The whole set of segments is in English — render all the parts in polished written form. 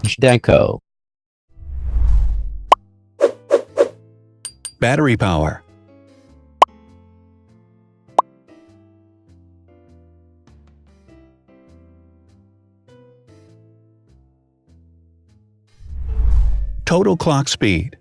Zhdanko. Battery power. Total clock speed.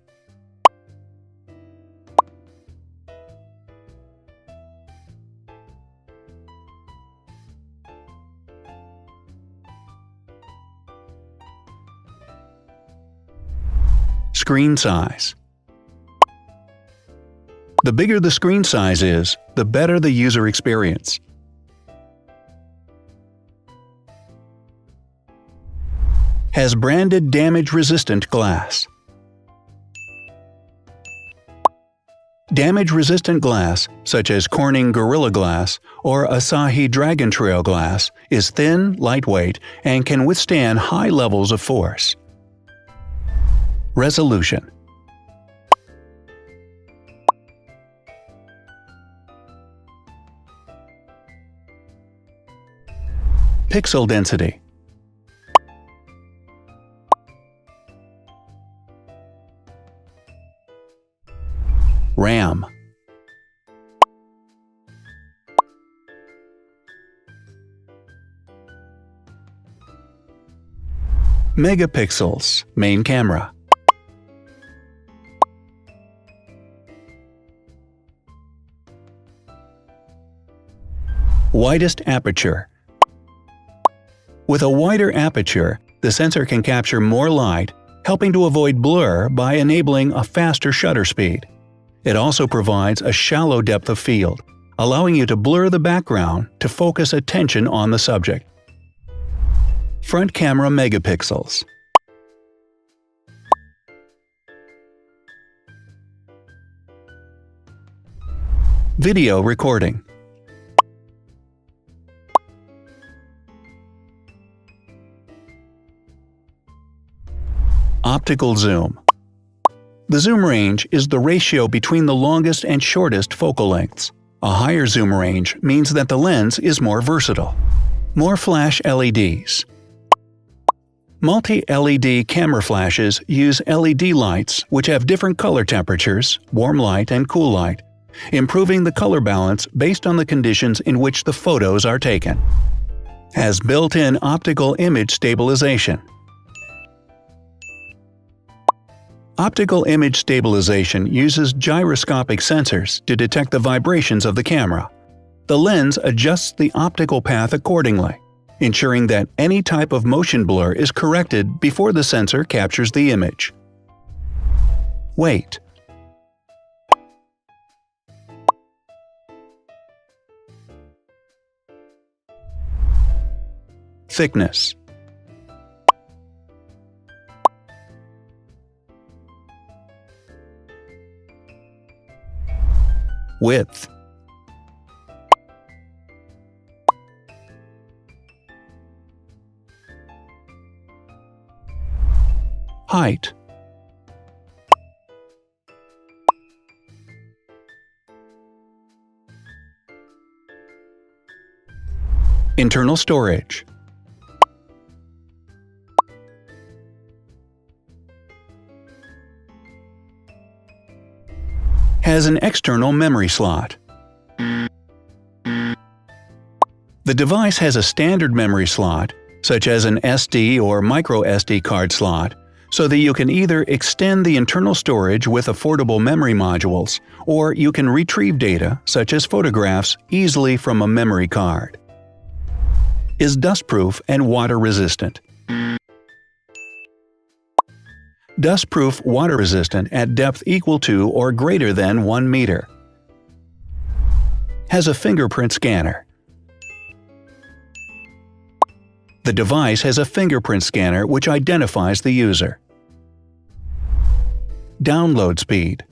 Screen size. The bigger the screen size is, the better the user experience. Has branded damage-resistant glass. Damage-resistant glass, such as Corning Gorilla Glass or Asahi Dragon Trail glass, is thin, lightweight, and can withstand high levels of force. Resolution. Pixel density. RAM. Megapixels, main camera. Widest aperture. With a wider aperture, the sensor can capture more light, helping to avoid blur by enabling a faster shutter speed. It also provides a shallow depth of field, allowing you to blur the background to focus attention on the subject. Front camera megapixels. Video recording. Optical zoom. The zoom range is the ratio between the longest and shortest focal lengths. A higher zoom range means that the lens is more versatile. More flash LEDs. Multi-LED camera flashes use LED lights which have different color temperatures, warm light and cool light, improving the color balance based on the conditions in which the photos are taken. Has built-in optical image stabilization. Optical image stabilization uses gyroscopic sensors to detect the vibrations of the camera. The lens adjusts the optical path accordingly, ensuring that any type of motion blur is corrected before the sensor captures the image. Weight. Thickness. Width. Height. Internal storage. Has an external memory slot. The device has a standard memory slot, such as an SD or micro SD card slot, so that you can either extend the internal storage with affordable memory modules, or you can retrieve data, such as photographs, easily from a memory card. Is dustproof and water resistant. Dustproof water resistant at depth equal to or greater than 1 meter. Has a fingerprint scanner. The device has a fingerprint scanner which identifies the user. Download speed.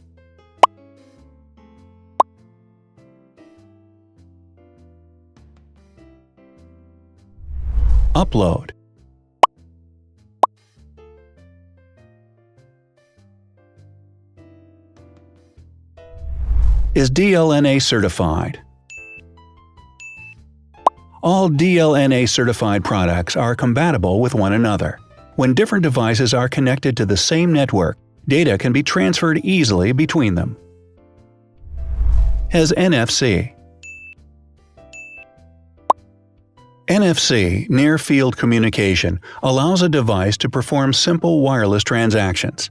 Upload. Is DLNA certified. All DLNA certified products are compatible with one another. When different devices are connected to the same network, data can be transferred easily between them. Has NFC. NFC, near-field communication, allows a device to perform simple wireless transactions.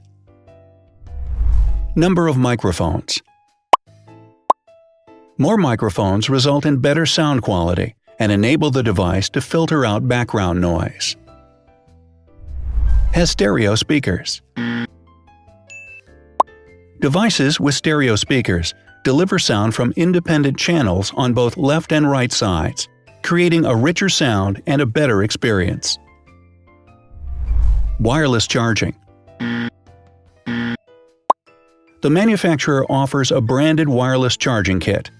Number of microphones. More microphones result in better sound quality and enable the device to filter out background noise. Has stereo speakers. Devices with stereo speakers deliver sound from independent channels on both left and right sides, creating a richer sound and a better experience. Wireless charging. The manufacturer offers a branded wireless charging kit.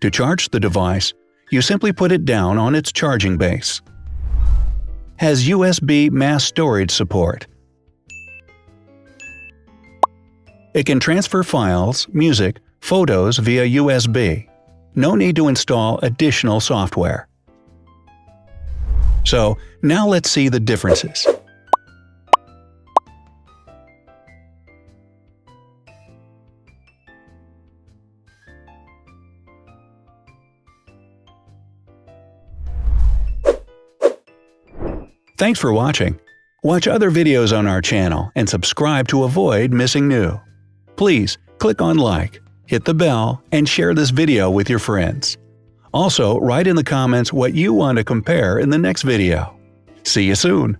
To charge the device, you simply put it down on its charging base. Has USB mass storage support. It can transfer files, music, photos via USB. No need to install additional software. So, now let's see the differences. Thanks for watching. Watch other videos on our channel and subscribe to avoid missing new. Please click on like, hit the bell, and share this video with your friends. Also, write in the comments what you want to compare in the next video. See you soon!